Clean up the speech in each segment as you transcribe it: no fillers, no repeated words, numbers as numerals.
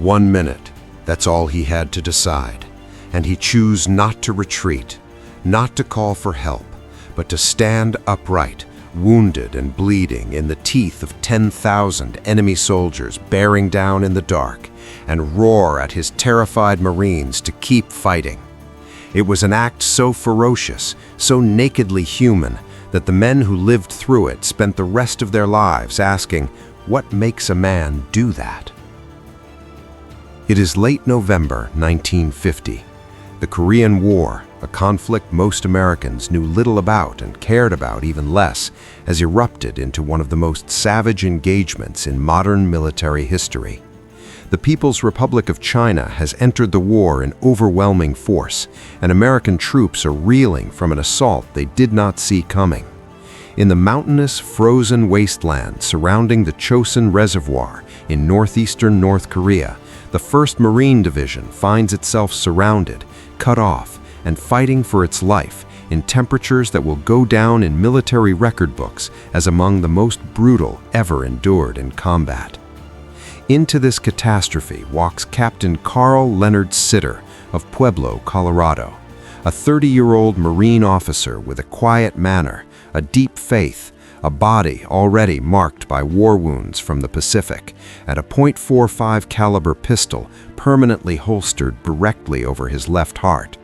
1 minute, that's all he had to decide. And he chose not to retreat, not to call for help, but to stand upright, wounded and bleeding in the teeth of 10,000 enemy soldiers bearing down in the dark, and roar at his terrified Marines to keep fighting. It was an act so ferocious, so nakedly human, that the men who lived through it spent the rest of their lives asking, what makes a man do that? It is late November 1950. The Korean War, a conflict most Americans knew little about and cared about even less, has erupted into one of the most savage engagements in modern military history. The People's Republic of China has entered the war in overwhelming force, and American troops are reeling from an assault they did not see coming. In the mountainous, frozen wasteland surrounding the Chosin Reservoir in northeastern North Korea, the 1st Marine Division finds itself surrounded, cut off, and fighting for its life in temperatures that will go down in military record books as among the most brutal ever endured in combat. Into this catastrophe walks Captain Carl Leonard Sitter of Pueblo, Colorado, a 30-year-old Marine officer with a quiet manner, a deep faith, a body already marked by war wounds from the Pacific, and a .45 caliber pistol permanently holstered directly over his left heart.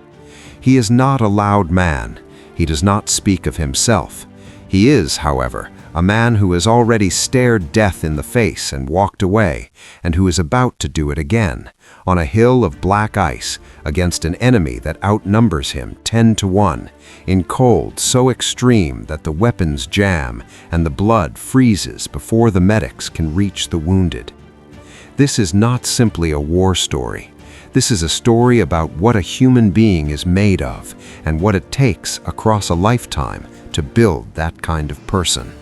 He is not a loud man. He does not speak of himself. He is, however, a man who has already stared death in the face and walked away, and who is about to do it again, on a hill of black ice, against an enemy that outnumbers him 10-1, in cold so extreme that the weapons jam and the blood freezes before the medics can reach the wounded. This is not simply a war story. This is a story about what a human being is made of and what it takes across a lifetime to build that kind of person.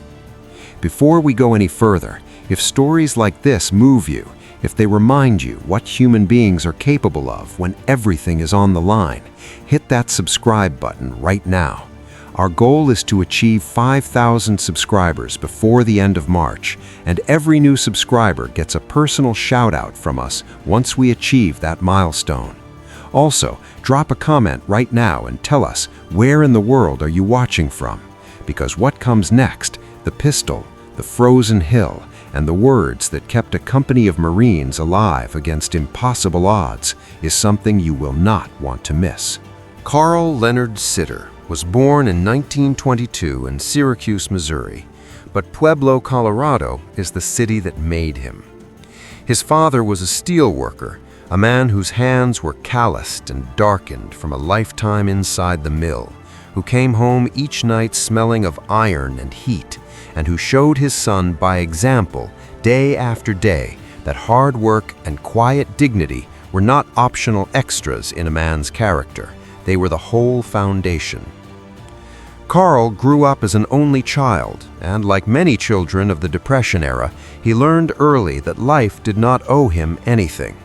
Before we go any further, if stories like this move you, if they remind you what human beings are capable of when everything is on the line, hit that subscribe button right now. Our goal is to achieve 5,000 subscribers before the end of March, and every new subscriber gets a personal shout-out from us once we achieve that milestone. Also, drop a comment right now and tell us where in the world are you watching from, because what comes next, the pistol, the frozen hill, and the words that kept a company of Marines alive against impossible odds is something you will not want to miss. Carl Leonard Sitter was born in 1922 in Syracuse, Missouri, but Pueblo, Colorado is the city that made him. His father was a steel worker, a man whose hands were calloused and darkened from a lifetime inside the mill, who came home each night smelling of iron and heat, and who showed his son by example, day after day, that hard work and quiet dignity were not optional extras in a man's character. They were the whole foundation. Carl grew up as an only child, and like many children of the Depression era, he learned early that life did not owe him anything.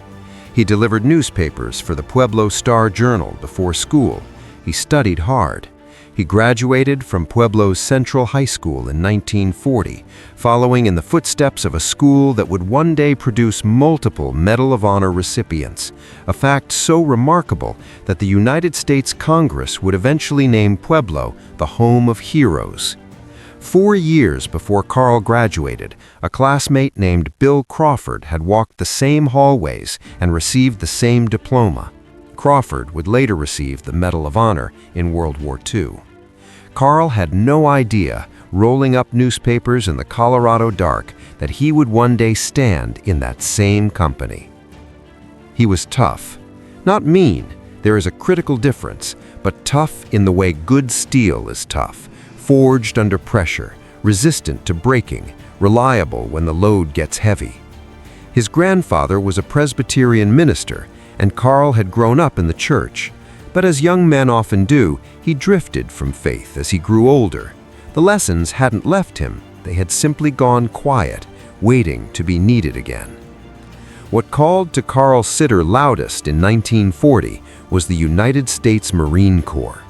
He delivered newspapers for the Pueblo Star-Journal before school. He studied hard. He graduated from Pueblo's Central High School in 1940, following in the footsteps of a school that would one day produce multiple Medal of Honor recipients, a fact so remarkable that the United States Congress would eventually name Pueblo the home of heroes. 4 years before Carl graduated, a classmate named Bill Crawford had walked the same hallways and received the same diploma. Crawford would later receive the Medal of Honor in World War II. Carl had no idea, rolling up newspapers in the Colorado dark, that he would one day stand in that same company. He was tough. Not mean, there is a critical difference, but tough in the way good steel is tough, forged under pressure, resistant to breaking, reliable when the load gets heavy. His grandfather was a Presbyterian minister, and Carl had grown up in the church. But as young men often do, he drifted from faith as he grew older. The lessons hadn't left him, they had simply gone quiet, waiting to be needed again. What called to Carl Sitter loudest in 1940 was the United States Marine Corps.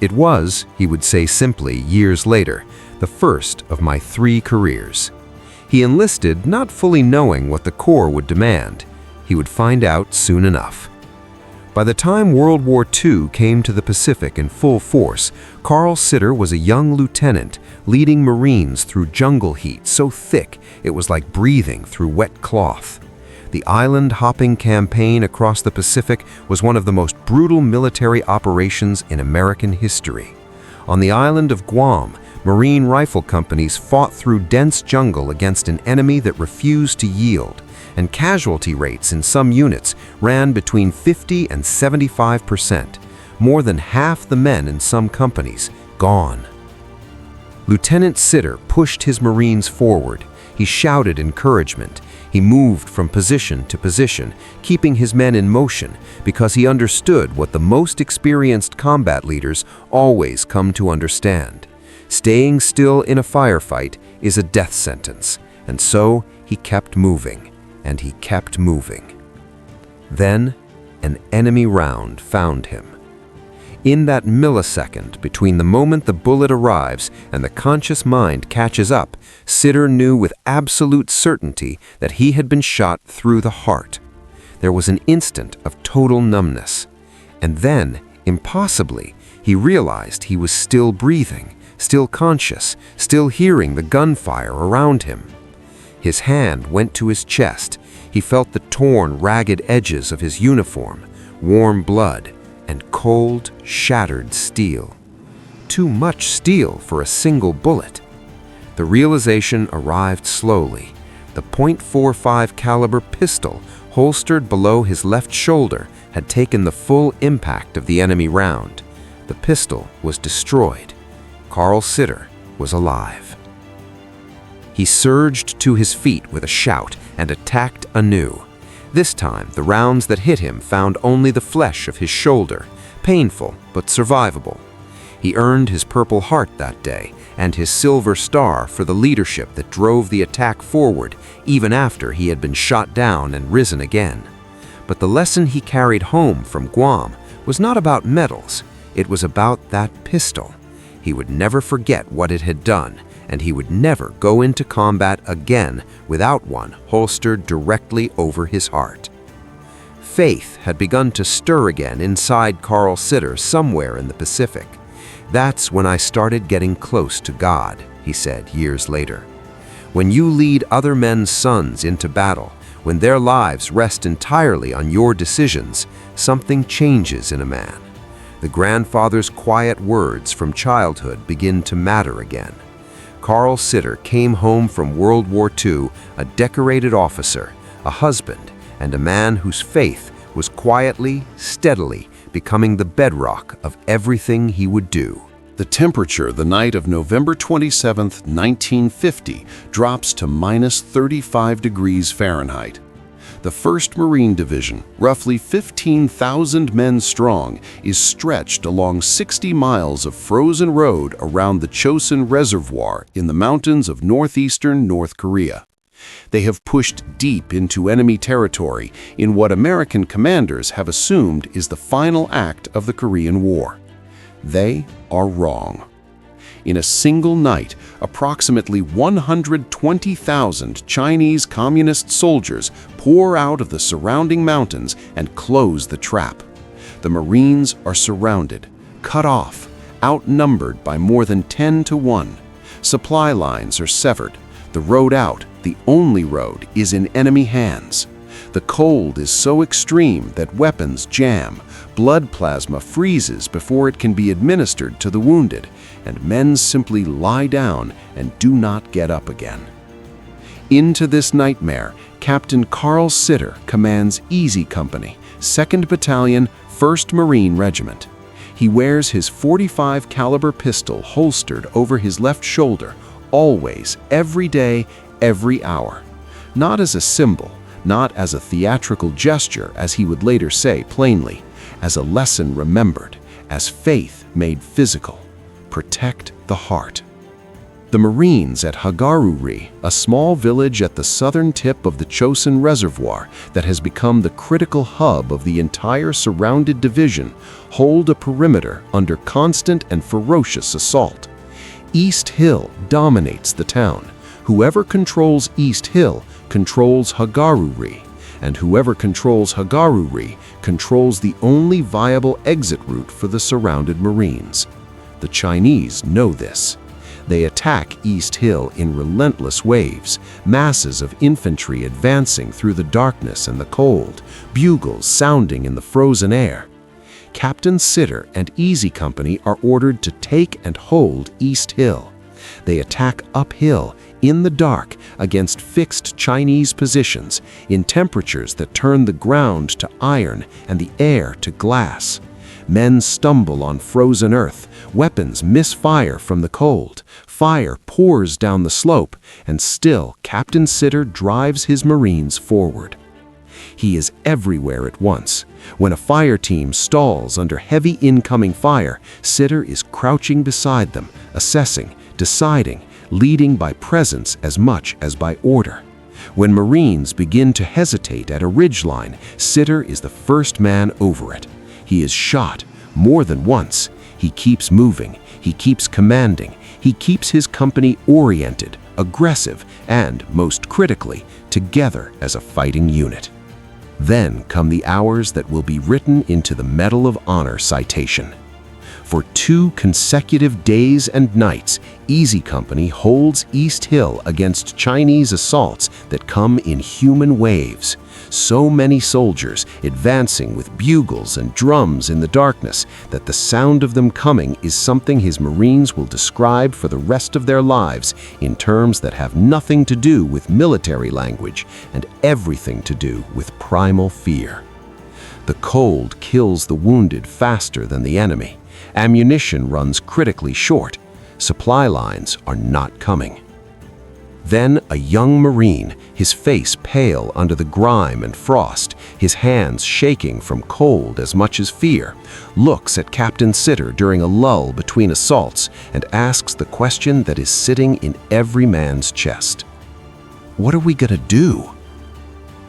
It was, he would say simply years later, the first of my 3 careers. He enlisted not fully knowing what the Corps would demand. He would find out soon enough. By the time World War II came to the Pacific in full force, Carl Sitter was a young lieutenant leading Marines through jungle heat so thick it was like breathing through wet cloth. The island-hopping campaign across the Pacific was one of the most brutal military operations in American history. On the island of Guam, Marine rifle companies fought through dense jungle against an enemy that refused to yield, and casualty rates in some units ran between 50 and 75%, more than half the men in some companies gone. Lieutenant Sitter pushed his Marines forward. He shouted encouragement. He moved from position to position, keeping his men in motion because he understood what the most experienced combat leaders always come to understand. Staying still in a firefight is a death sentence, and so he kept moving. And he kept moving. Then, an enemy round found him. In that millisecond between the moment the bullet arrives and the conscious mind catches up, Sitter knew with absolute certainty that he had been shot through the heart. There was an instant of total numbness. And then, impossibly, he realized he was still breathing, still conscious, still hearing the gunfire around him. His hand went to his chest. He felt the torn, ragged edges of his uniform, warm blood, and cold, shattered steel. Too much steel for a single bullet. The realization arrived slowly. The .45 caliber pistol holstered below his left shoulder had taken the full impact of the enemy round. The pistol was destroyed. Carl Sitter was alive. He surged to his feet with a shout and attacked anew. This time, the rounds that hit him found only the flesh of his shoulder, painful but survivable. He earned his Purple Heart that day and his Silver Star for the leadership that drove the attack forward even after he had been shot down and risen again. But the lesson he carried home from Guam was not about medals. It was about that pistol. He would never forget what it had done, and he would never go into combat again without one holstered directly over his heart. Faith had begun to stir again inside Carl Sitter somewhere in the Pacific. "That's when I started getting close to God," he said years later. "When you lead other men's sons into battle, when their lives rest entirely on your decisions, something changes in a man. The grandfather's quiet words from childhood begin to matter again." Carl Sitter came home from World War II a decorated officer, a husband, and a man whose faith was quietly, steadily becoming the bedrock of everything he would do. The temperature the night of November 27, 1950, drops to -35 degrees Fahrenheit. The 1st Marine Division, roughly 15,000 men strong, is stretched along 60 miles of frozen road around the Chosin Reservoir in the mountains of northeastern North Korea. They have pushed deep into enemy territory in what American commanders have assumed is the final act of the Korean War. They are wrong. In a single night, approximately 120,000 Chinese communist soldiers pour out of the surrounding mountains and close the trap. The Marines are surrounded, cut off, outnumbered by more than 10 to 1. Supply lines are severed. The road out, the only road, is in enemy hands. The cold is so extreme that weapons jam, blood plasma freezes before it can be administered to the wounded, and men simply lie down and do not get up again. Into this nightmare, Captain Carl Sitter commands Easy Company, 2nd Battalion, 1st Marine Regiment. He wears his .45 caliber pistol holstered over his left shoulder, always, every day, every hour. Not as a symbol, not as a theatrical gesture, as he would later say plainly, as a lesson remembered, as faith made physical. Protect the heart. The Marines at Hagaru-ri, a small village at the southern tip of the Chosin Reservoir that has become the critical hub of the entire surrounded division, hold a perimeter under constant and ferocious assault. East Hill dominates the town. Whoever controls East Hill controls Hagaru-ri, and whoever controls Hagaru-ri controls the only viable exit route for the surrounded Marines. The Chinese know this. They attack East Hill in relentless waves, masses of infantry advancing through the darkness and the cold, bugles sounding in the frozen air. Captain Sitter and Easy Company are ordered to take and hold East Hill. They attack uphill, in the dark, against fixed Chinese positions, in temperatures that turn the ground to iron and the air to glass. Men stumble on frozen earth, weapons misfire from the cold, fire pours down the slope, and still Captain Sitter drives his Marines forward. He is everywhere at once. When a fire team stalls under heavy incoming fire, Sitter is crouching beside them, assessing, deciding, leading by presence as much as by order. When Marines begin to hesitate at a ridgeline, Sitter is the first man over it. He is shot more than once. He keeps moving, he keeps commanding, he keeps his company oriented, aggressive, and, most critically, together as a fighting unit. Then come the hours that will be written into the Medal of Honor citation. For 2 consecutive days and nights, Easy Company holds East Hill against Chinese assaults that come in human waves. So many soldiers advancing with bugles and drums in the darkness that the sound of them coming is something his Marines will describe for the rest of their lives in terms that have nothing to do with military language and everything to do with primal fear. The cold kills the wounded faster than the enemy. Ammunition runs critically short. Supply lines are not coming. Then a young Marine, his face pale under the grime and frost, his hands shaking from cold as much as fear, looks at Captain Sitter during a lull between assaults and asks the question that is sitting in every man's chest. "What are we gonna do?"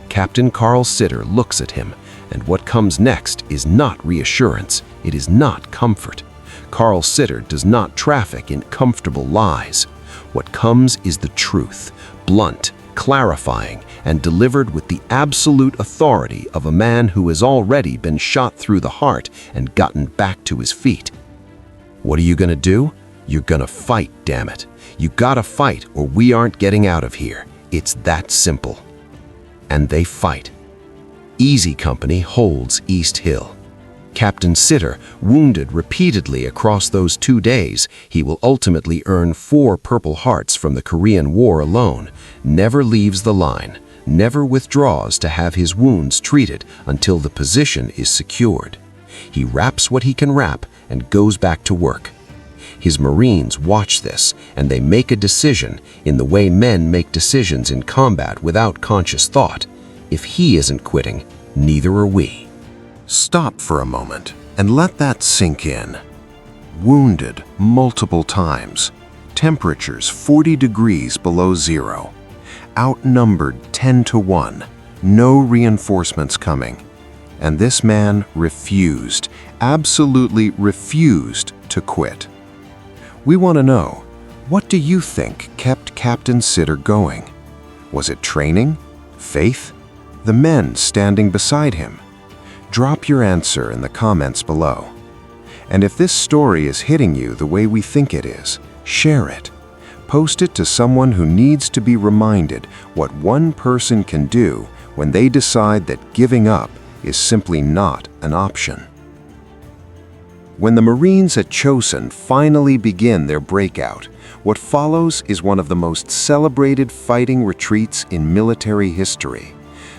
Captain Carl Sitter looks at him, and what comes next is not reassurance, it is not comfort. Carl Sitter does not traffic in comfortable lies. What comes is the truth, blunt, clarifying, and delivered with the absolute authority of a man who has already been shot through the heart and gotten back to his feet. What are you gonna do? You're gonna fight, damn it. You gotta fight or we aren't getting out of here. It's that simple. And they fight. Easy Company holds East Hill. Captain Sitter, wounded repeatedly across those 2 days, he will ultimately earn 4 Purple Hearts from the Korean War alone, never leaves the line, never withdraws to have his wounds treated until the position is secured. He wraps what he can wrap and goes back to work. His Marines watch this, and they make a decision in the way men make decisions in combat without conscious thought. If he isn't quitting, neither are we. Stop for a moment and let that sink in. Wounded multiple times, temperatures 40 degrees below zero, outnumbered 10 to 1, no reinforcements coming. And this man refused, absolutely refused to quit. We want to know, what do you think kept Captain Sitter going? Was it training? Faith? The men standing beside him? Drop your answer in the comments below. And if this story is hitting you the way we think it is, share it. Post it to someone who needs to be reminded what one person can do when they decide that giving up is simply not an option. When the Marines at Chosin finally begin their breakout, what follows is one of the most celebrated fighting retreats in military history.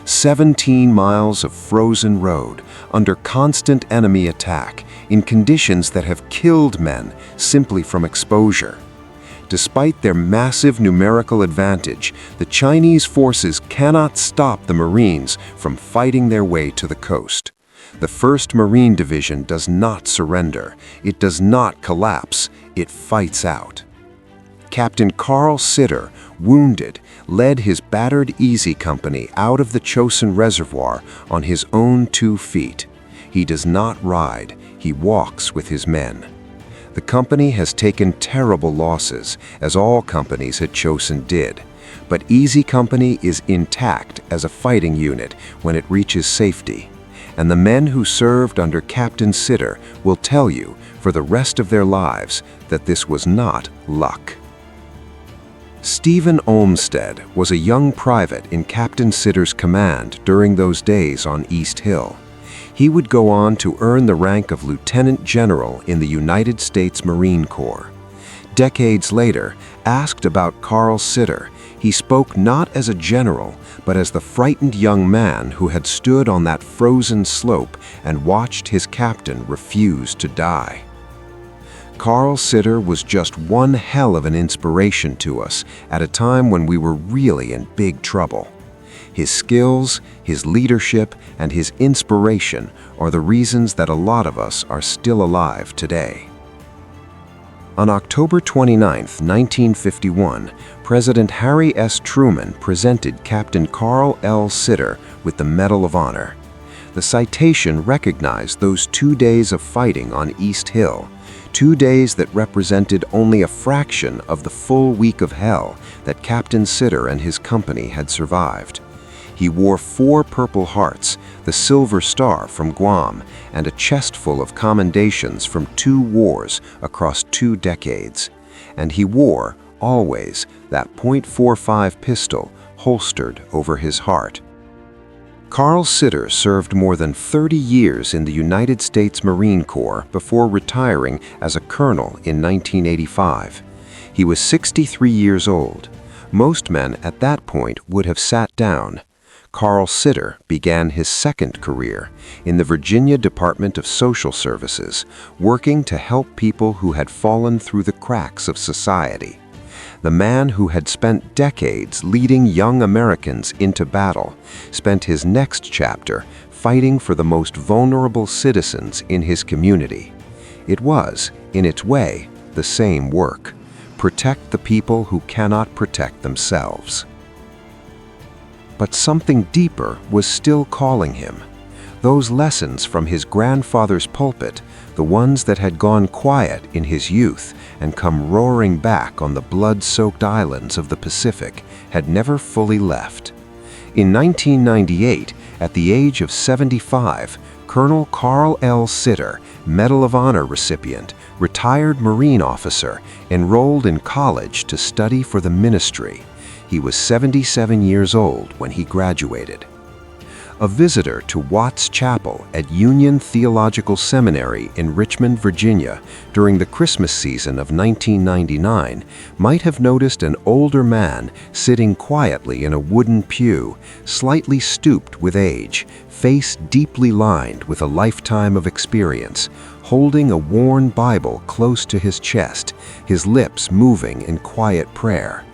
17 miles of frozen road under constant enemy attack in conditions that have killed men simply from exposure. Despite their massive numerical advantage, the Chinese forces cannot stop the Marines from fighting their way to the coast. The 1st Marine Division does not surrender. It does not collapse. It fights out. Captain Carl Sitter, wounded, led his battered Easy Company out of the Chosin Reservoir on his own 2 feet. He does not ride, he walks with his men. The company has taken terrible losses, as all companies at Chosin did. But Easy Company is intact as a fighting unit when it reaches safety. And the men who served under Captain Sitter will tell you for the rest of their lives that this was not luck. Stephen Olmsted was a young private in Captain Sitter's command during those days on East Hill. He would go on to earn the rank of Lieutenant General in the United States Marine Corps. Decades later, asked about Carl Sitter, he spoke not as a general, but as the frightened young man who had stood on that frozen slope and watched his captain refuse to die. Carl Sitter was just one hell of an inspiration to us at a time when we were really in big trouble. His skills, his leadership, and his inspiration are the reasons that a lot of us are still alive today. On October 29, 1951, President Harry S. Truman presented Captain Carl L. Sitter with the Medal of Honor. The citation recognized those 2 days of fighting on East Hill, 2 days that represented only a fraction of the full week of hell that Captain Sitter and his company had survived. He wore 4 Purple Hearts, the Silver Star from Guam, and a chest full of commendations from 2 wars across 2 decades. And he wore, always, that .45 pistol holstered over his heart. Carl Sitter served more than 30 years in the United States Marine Corps before retiring as a colonel in 1985. He was 63 years old. Most men at that point would have sat down. Carl Sitter began his second career in the Virginia Department of Social Services, working to help people who had fallen through the cracks of society. The man who had spent decades leading young Americans into battle spent his next chapter fighting for the most vulnerable citizens in his community. It was, in its way, the same work: protect the people who cannot protect themselves. But something deeper was still calling him. Those lessons from his grandfather's pulpit, the ones that had gone quiet in his youth and come roaring back on the blood-soaked islands of the Pacific, had never fully left. In 1998, at the age of 75, Colonel Carl L. Sitter, Medal of Honor recipient, retired Marine officer, enrolled in college to study for the ministry. He was 77 years old when he graduated. A visitor to Watts Chapel at Union Theological Seminary in Richmond, Virginia, during the Christmas season of 1999 might have noticed an older man sitting quietly in a wooden pew, slightly stooped with age, face deeply lined with a lifetime of experience, holding a worn Bible close to his chest, his lips moving in quiet prayer.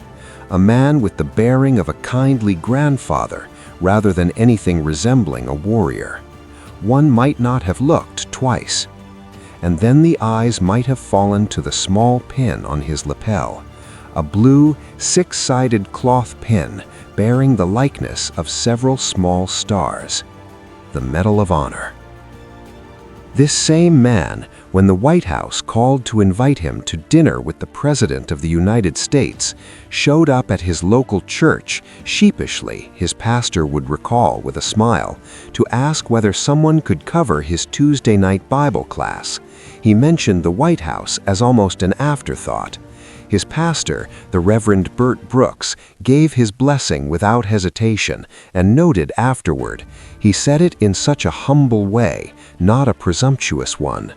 A man with the bearing of a kindly grandfather rather than anything resembling a warrior. One might not have looked twice. And then the eyes might have fallen to the small pin on his lapel, a blue, 6-sided cloth pin bearing the likeness of several small stars, the Medal of Honor. This same man, when the White House called to invite him to dinner with the President of the United States, showed up at his local church, sheepishly, his pastor would recall with a smile, to ask whether someone could cover his Tuesday night Bible class. He mentioned the White House as almost an afterthought. His pastor, the Reverend Bert Brooks, gave his blessing without hesitation and noted afterward, he said it in such a humble way, not a presumptuous one.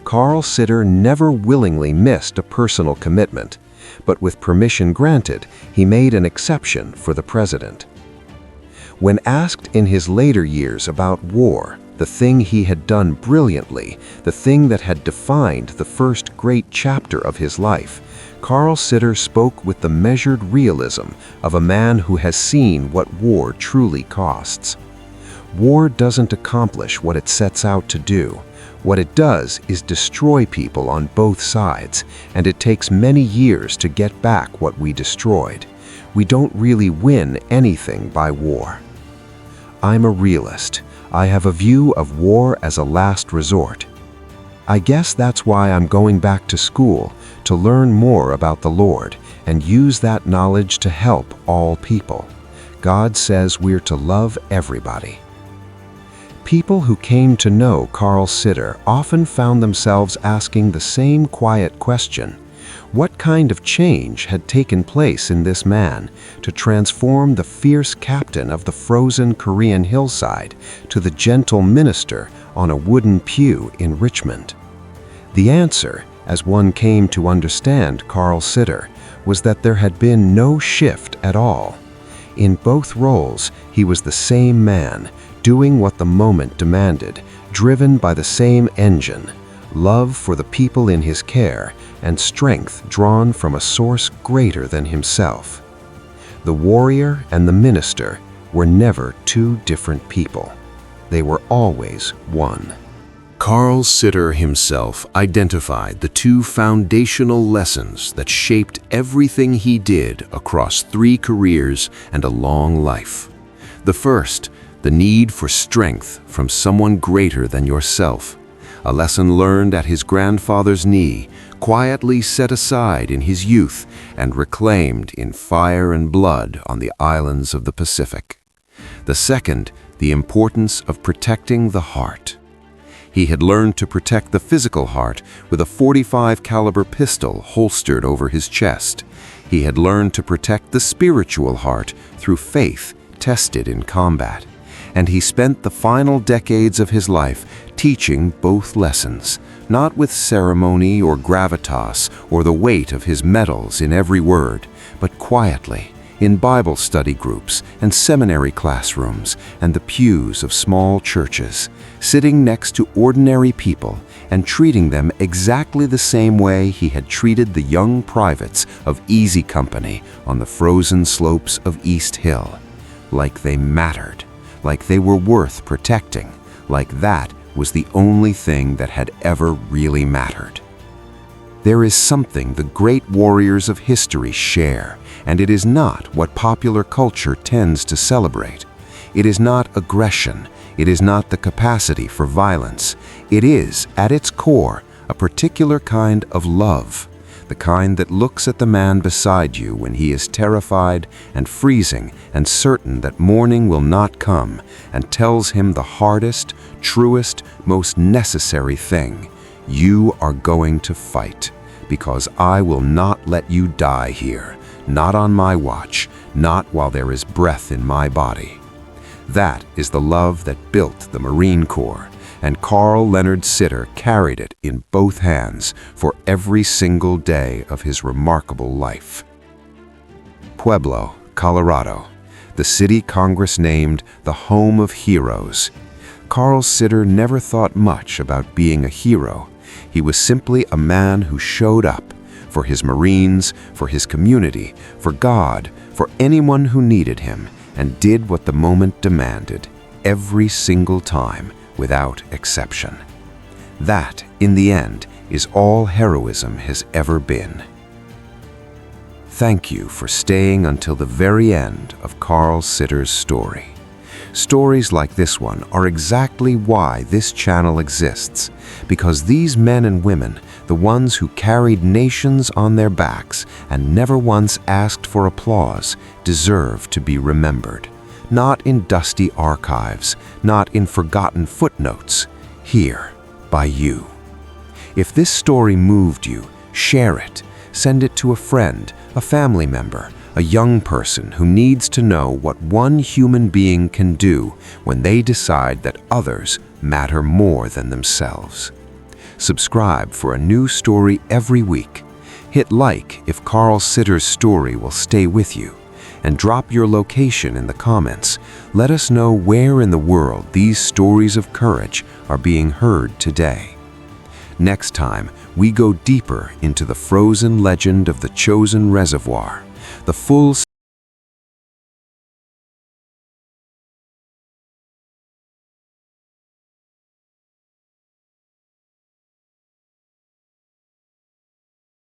Carl Sitter never willingly missed a personal commitment, but with permission granted, he made an exception for the president. When asked in his later years about war, the thing he had done brilliantly, the thing that had defined the first great chapter of his life, Carl Sitter spoke with the measured realism of a man who has seen what war truly costs. War doesn't accomplish what it sets out to do. What it does is destroy people on both sides, and it takes many years to get back what we destroyed. We don't really win anything by war. I'm a realist. I have a view of war as a last resort. I guess that's why I'm going back to school, to learn more about the Lord and use that knowledge to help all people. God says we're to love everybody. People who came to know Carl Sitter often found themselves asking the same quiet question: what kind of change had taken place in this man to transform the fierce captain of the frozen Korean hillside to the gentle minister on a wooden pew in Richmond? The answer, as one came to understand Carl Sitter, was that there had been no shift at all. In both roles, he was the same man, doing what the moment demanded, driven by the same engine: love for the people in his care and strength drawn from a source greater than himself. The warrior and the minister were never two different people. They were always one. Carl Sitter himself identified the two foundational lessons that shaped everything he did across 3 careers and a long life. The first, the need for strength from someone greater than yourself, a lesson learned at his grandfather's knee, quietly set aside in his youth and reclaimed in fire and blood on the islands of the Pacific. The second, the importance of protecting the heart. He had learned to protect the physical heart with a .45 caliber pistol holstered over his chest. He had learned to protect the spiritual heart through faith tested in combat. And he spent the final decades of his life teaching both lessons, not with ceremony or gravitas or the weight of his medals in every word, but quietly, in Bible study groups and seminary classrooms and the pews of small churches, sitting next to ordinary people and treating them exactly the same way he had treated the young privates of Easy Company on the frozen slopes of East Hill. Like they mattered, like they were worth protecting, like that was the only thing that had ever really mattered. There is something the great warriors of history share, and it is not what popular culture tends to celebrate. It is not aggression. It is not the capacity for violence. It is, at its core, a particular kind of love, the kind that looks at the man beside you when he is terrified and freezing and certain that morning will not come, and tells him the hardest, truest, most necessary thing: you are going to fight, because I will not let you die here, not on my watch, not while there is breath in my body. That is the love that built the Marine Corps, and Carl Leonard Sitter carried it in both hands for every single day of his remarkable life. Pueblo, Colorado, the city Congress named the home of heroes. Carl Sitter never thought much about being a hero. He was simply a man who showed up for his Marines, for his community, for God, for anyone who needed him, and did what the moment demanded, every single time, without exception. That, in the end, is all heroism has ever been. Thank you for staying until the very end of Carl Sitter's story. Stories like this one are exactly why this channel exists, because these men and women, the ones who carried nations on their backs and never once asked for applause, deserve to be remembered. Not in dusty archives, not in forgotten footnotes, here, by you. If this story moved you, share it. Send it to a friend, a family member, a young person who needs to know what one human being can do when they decide that others matter more than themselves. Subscribe for a new story every week. Hit like if Carl Sitter's story will stay with you. And drop your location in the comments. Let us know where in the world these stories of courage are being heard today. Next time, we go deeper into the frozen legend of the Chosin Reservoir, the full